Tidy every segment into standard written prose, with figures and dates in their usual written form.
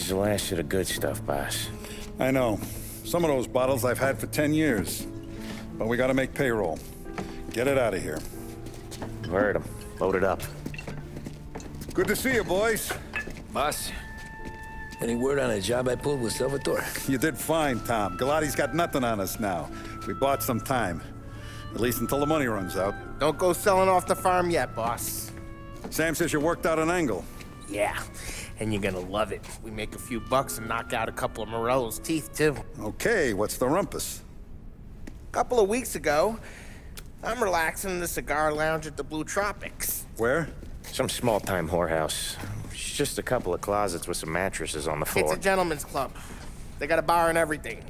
the last of the good stuff, boss. I know. Some of those bottles I've had for 10 years. But we gotta make payroll. Get it out of here. Heard him. Load it up. Good to see you, boys. Boss, any word on a job I pulled with Salvatore? You did fine, Tom. Galati's got nothing on us now. We bought some time. At least until the money runs out. Don't go selling off the farm yet, boss. Sam says you worked out an angle. Yeah, and you're gonna love it. We make a few bucks and knock out a couple of Morello's teeth, too. Okay, what's the rumpus? A couple of weeks ago, I'm relaxing in the cigar lounge at the Blue Tropics. Where? Some small-time whorehouse. It's just a couple of closets with some mattresses on the floor. It's a gentleman's club. They got a bar and everything.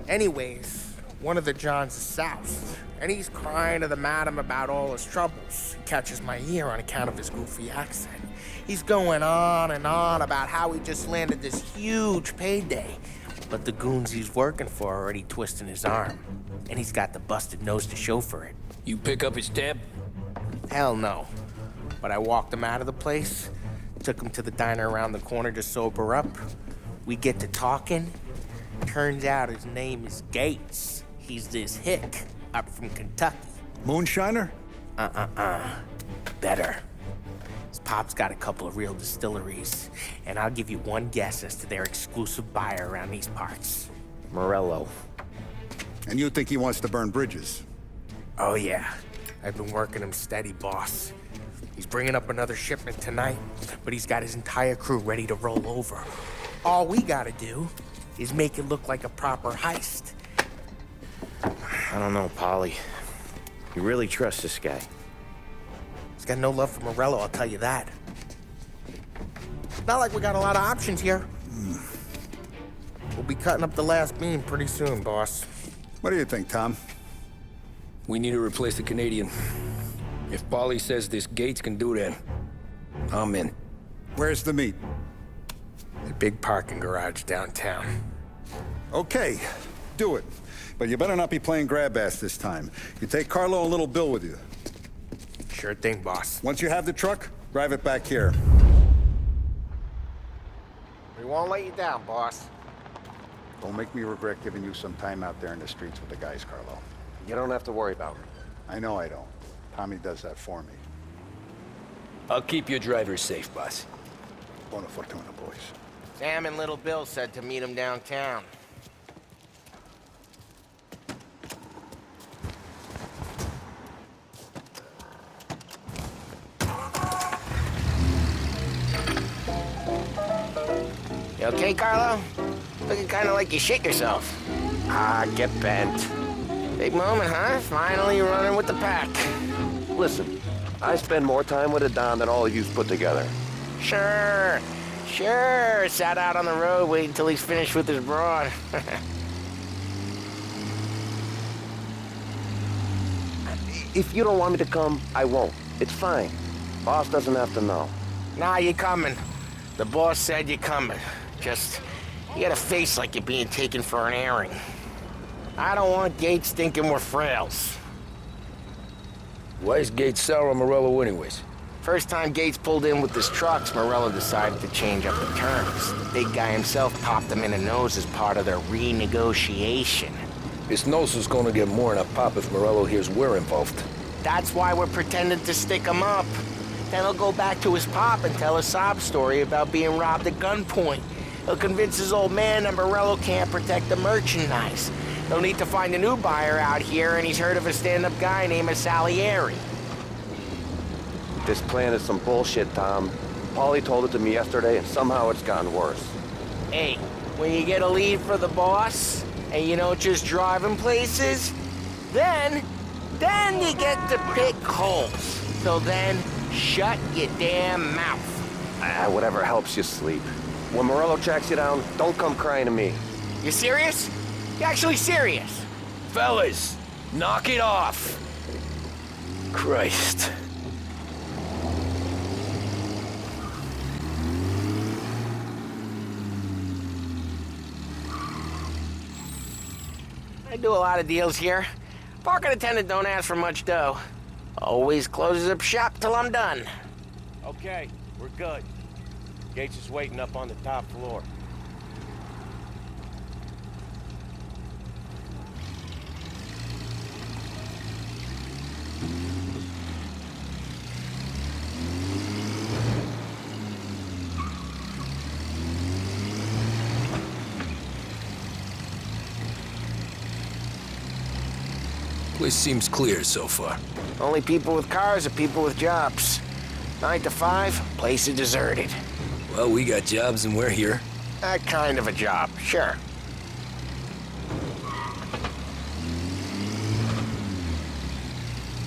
Anyways, one of the Johns is south, and he's crying to the madam about all his troubles. He catches my ear on account of his goofy accent. He's going on and on about how he just landed this huge payday, but the goons he's working for are already twisting his arm, and he's got the busted nose to show for it. You pick up his tab? Hell no. But I walked him out of the place, took him to the diner around the corner to sober up. We get to talking. Turns out his name is Gates. He's this hick up from Kentucky. Moonshiner? Better. His pop's got a couple of real distilleries, and I'll give you one guess as to their exclusive buyer around these parts. Morello. And you think he wants to burn bridges? Oh yeah, I've been working him steady, boss. He's bringing up another shipment tonight, but he's got his entire crew ready to roll over. All we gotta do is make it look like a proper heist. I don't know, Polly. You really trust this guy? He's got no love for Morello, I'll tell you that. It's not like we got a lot of options here. We'll be cutting up the last beam pretty soon, boss. What do you think, Tom? We need to replace the Canadian. If Polly says this Gates can do that, I'm in. Where's the meet? The big parking garage downtown. Okay, do it. But you better not be playing grab ass this time. You take Carlo and Little Bill with you. Sure thing, boss. Once you have the truck, drive it back here. We won't let you down, boss. Don't make me regret giving you some time out there in the streets with the guys, Carlo. You don't have to worry about it. I know I don't. Tommy does that for me. I'll keep your driver safe, boss. Buona fortuna, boys. Sam and Little Bill said to meet him downtown. You okay, Carlo? Looking kind of like you shit yourself. Ah, get bent. Big moment, huh? Finally running with the pack. Listen, I spend more time with a Don than all of you've put together. Sure. Sat out on the road waiting till he's finished with his broad. If you don't want me to come, I won't. It's fine. Boss doesn't have to know. Nah, you're coming. The boss said you're coming. Just, you got a face like you're being taken for an airing. I don't want Gates thinking we're frails. Why is Gates sour on Morello anyways? First time Gates pulled in with his trucks, Morello decided to change up the terms. The big guy himself popped him in the nose as part of their renegotiation. His nose is gonna get more than a pop if Morello hears we're involved. That's why we're pretending to stick him up. Then he'll go back to his pop and tell a sob story about being robbed at gunpoint. He'll convince his old man that Morello can't protect the merchandise. He'll need to find a new buyer out here, and he's heard of a stand-up guy named Salieri. This plan is some bullshit, Tom. Paulie told it to me yesterday, and somehow it's gotten worse. Hey, when you get a lead for the boss, and you don't just drive him places, then you get to pick holes. So then, shut your damn mouth. Whatever helps you sleep. When Morello tracks you down, don't come crying to me. You serious? You actually serious? Fellas, knock it off. Christ. I do a lot of deals here. Parking attendant don't ask for much dough. Always closes up shop till I'm done. Okay, we're good. Gates is waiting up on the top floor. Place seems clear so far. Only people with cars are people with jobs. 9 to 5, place is deserted. Well, we got jobs and we're here. That kind of a job, sure.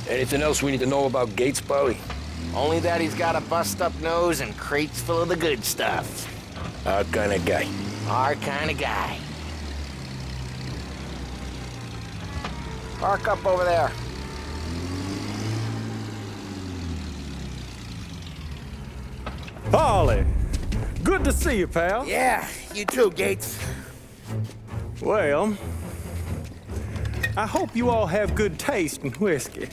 Anything else we need to know about Gates, Polly? Only that he's got a bust-up nose and crates full of the good stuff. Our kind of guy. Our kind of guy. Park up over there. Polly, good to see you, pal. Yeah, you too, Gates. Well, I hope you all have good taste in whiskey.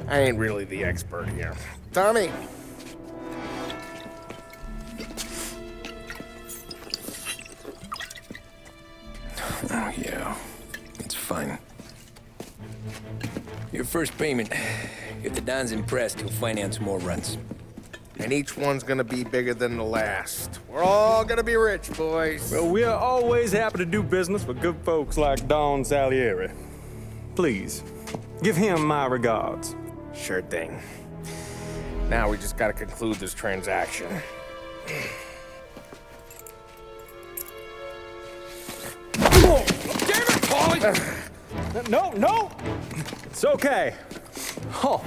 I ain't really the expert here. Tommy. Oh, yeah. It's fine. Your first payment. If the Don's impressed, he'll finance more runs. And each one's gonna be bigger than the last. We're all gonna be rich, boys. Well, we're always happy to do business with good folks like Don Salieri. Please, give him my regards. Sure thing. Now we just gotta conclude this transaction. Oh, damn it, Polly! No! It's okay. Oh,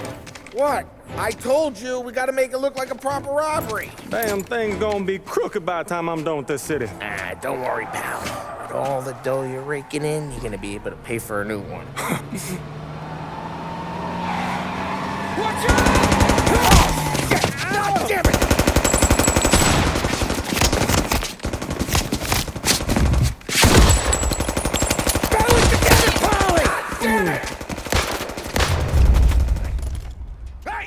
What? I told you we gotta make it look like a proper robbery. damn thing's gonna be crooked by the time I'm done with this city. Ah, don't worry, pal. With all the dough you're raking in, you're gonna be able to pay for a new one. Watch out! God damn it! Barrel it together, Polly! Damn it! Hey!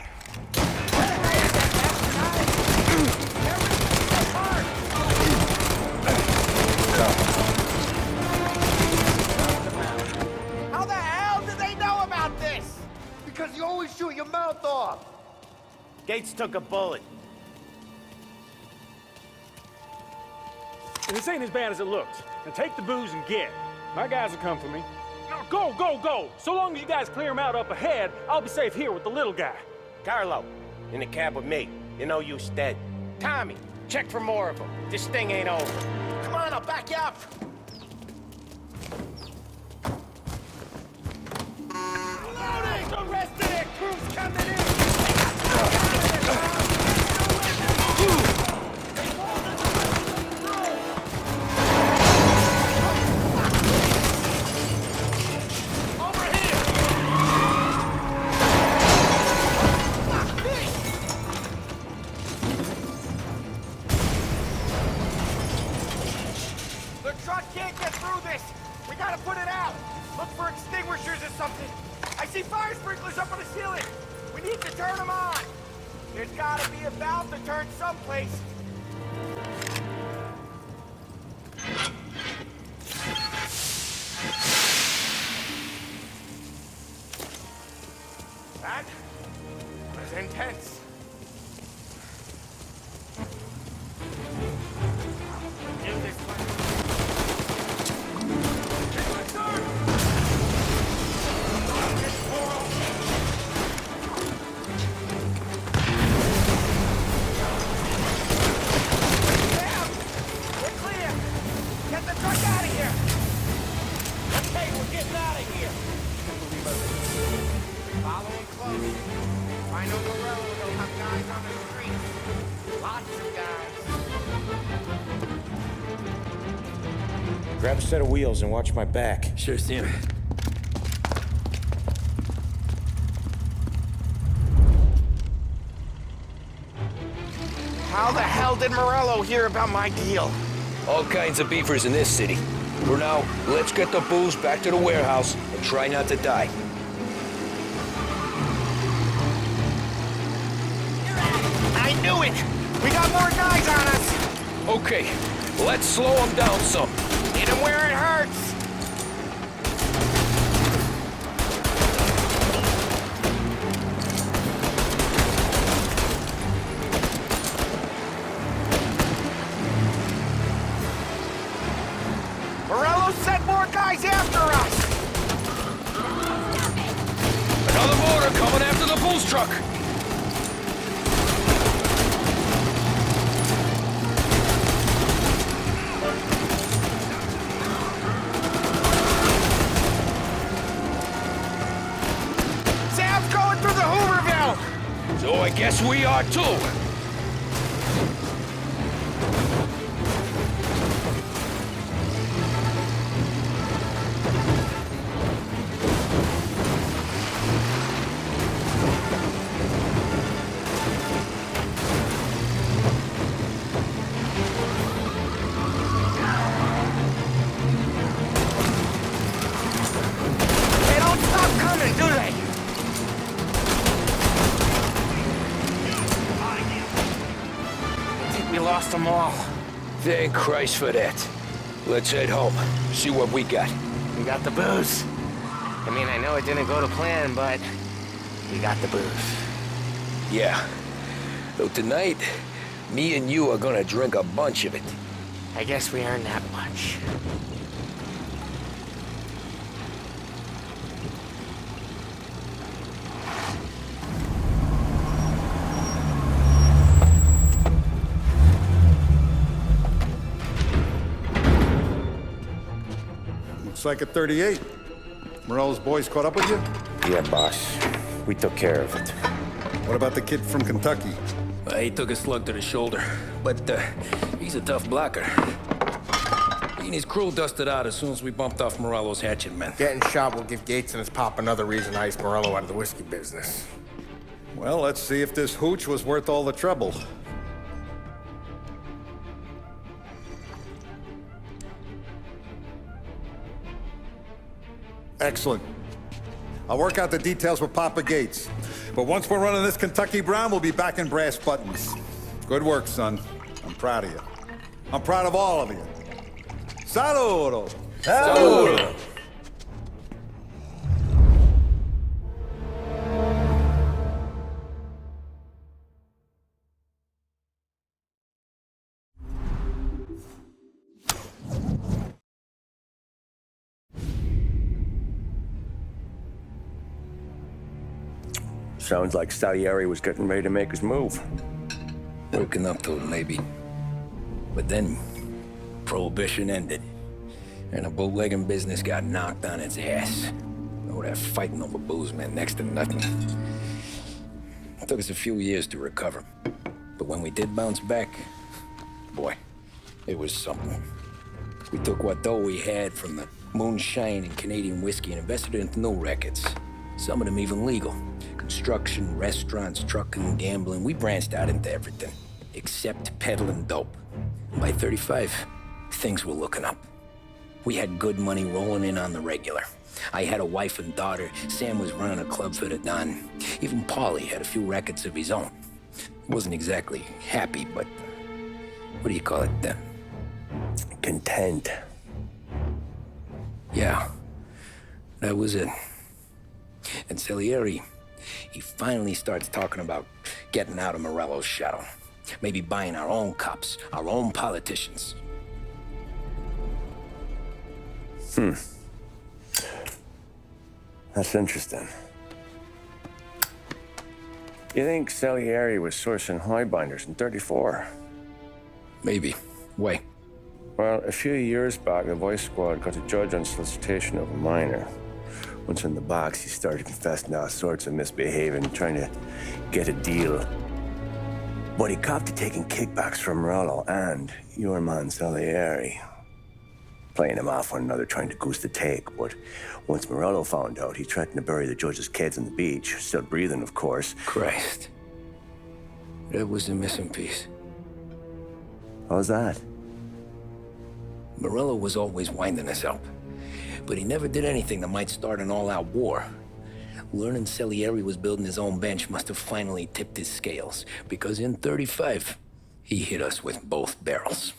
How the hell did they know about this? Because you always shoot your mouth off. Gates took a bullet. This ain't as bad as it looks. Now take the booze and get. My guys will come for me. No, go! So long as you guys clear him out up ahead, I'll be safe here with the little guy. Carlo, in the cab with me. You know you dead. Tommy, check for more of them. This thing ain't over. Come on, I'll back you up. Loading! The rest of their crew's coming in! Over here! The truck can't get through this! We gotta put it out! Look for extinguishers or something! I see fire sprinklers up on the ceiling! We need to turn them on! There's gotta be a valve to turn someplace! That was intense. Give this one. We're clear. Get the truck out of here. Okay, we're getting out of here. Follow him close. If I know the road, they'll have guys on the streets. Lots of guys. Grab a set of wheels and watch my back. Sure, Sam. How the hell did Morello hear about my deal? All kinds of beefers in this city. For now, let's get the booze back to the warehouse and try not to die. I knew it! We got more guys on us! Okay, let's slow him down some. Hit him where it hurts. Morello sent more guys after us. Another mortar coming after the boost truck. Sam's going through the Hooverville. So I guess we are too. They don't stop coming, do they? I think we lost them all. Thank Christ for that. Let's head home, see what we got. We got the booze. I mean, I know it didn't go to plan, but we got the booze. Yeah. Though tonight, me and you are gonna drink a bunch of it. I guess we earned that much. Looks like a 38. Morello's boys caught up with you? Yeah, boss. We took care of it. What about the kid from Kentucky? He took a slug to the shoulder, but he's a tough blocker. He and his crew dusted out as soon as we bumped off Morello's hatchet men. Getting shot will give Gates and his pop another reason to ice Morello out of the whiskey business. Well, let's see if this hooch was worth all the trouble. Excellent. I'll work out the details with Papa Gates. But once we're running this Kentucky Brown, we'll be back in brass buttons. Good work, son. I'm proud of you. I'm proud of all of you. Saludo! Saludo! Sounds like Salieri was getting ready to make his move. Working up to it, maybe. But then, Prohibition ended. And the bootlegging business got knocked on its ass. Oh, that fighting over booze meant next to nothing. It took us a few years to recover. But when we did bounce back, boy, it was something. We took what dough we had from the moonshine and Canadian whiskey and invested it into new rackets. Some of them even legal. Construction, restaurants, trucking, gambling. We branched out into everything, except peddling dope. And by 35, things were looking up. We had good money rolling in on the regular. I had a wife and daughter. Sam was running a club for the Don. Even Paulie had a few rackets of his own. Wasn't exactly happy, but what do you call it then? Content. Yeah, that was it. And Salieri, he finally starts talking about getting out of Morello's shadow. Maybe buying our own cops, our own politicians. That's interesting. You think Salieri was sourcing highbinders in 34? Maybe. Why? Well, a few years back, the Vice Squad got a judge on solicitation of a minor. Once in the box, he started confessing all sorts of misbehaving, trying to get a deal. But he copped to taking kickbacks from Morello and your man Salieri. Playing them off one another, trying to goose the take. But once Morello found out, he threatened to bury the judge's kids on the beach. Still breathing, of course. Christ. That was the missing piece. How's that? Morello was always winding us up. But he never did anything that might start an all-out war. Learning Salieri was building his own bench must have finally tipped his scales. Because in 35, he hit us with both barrels.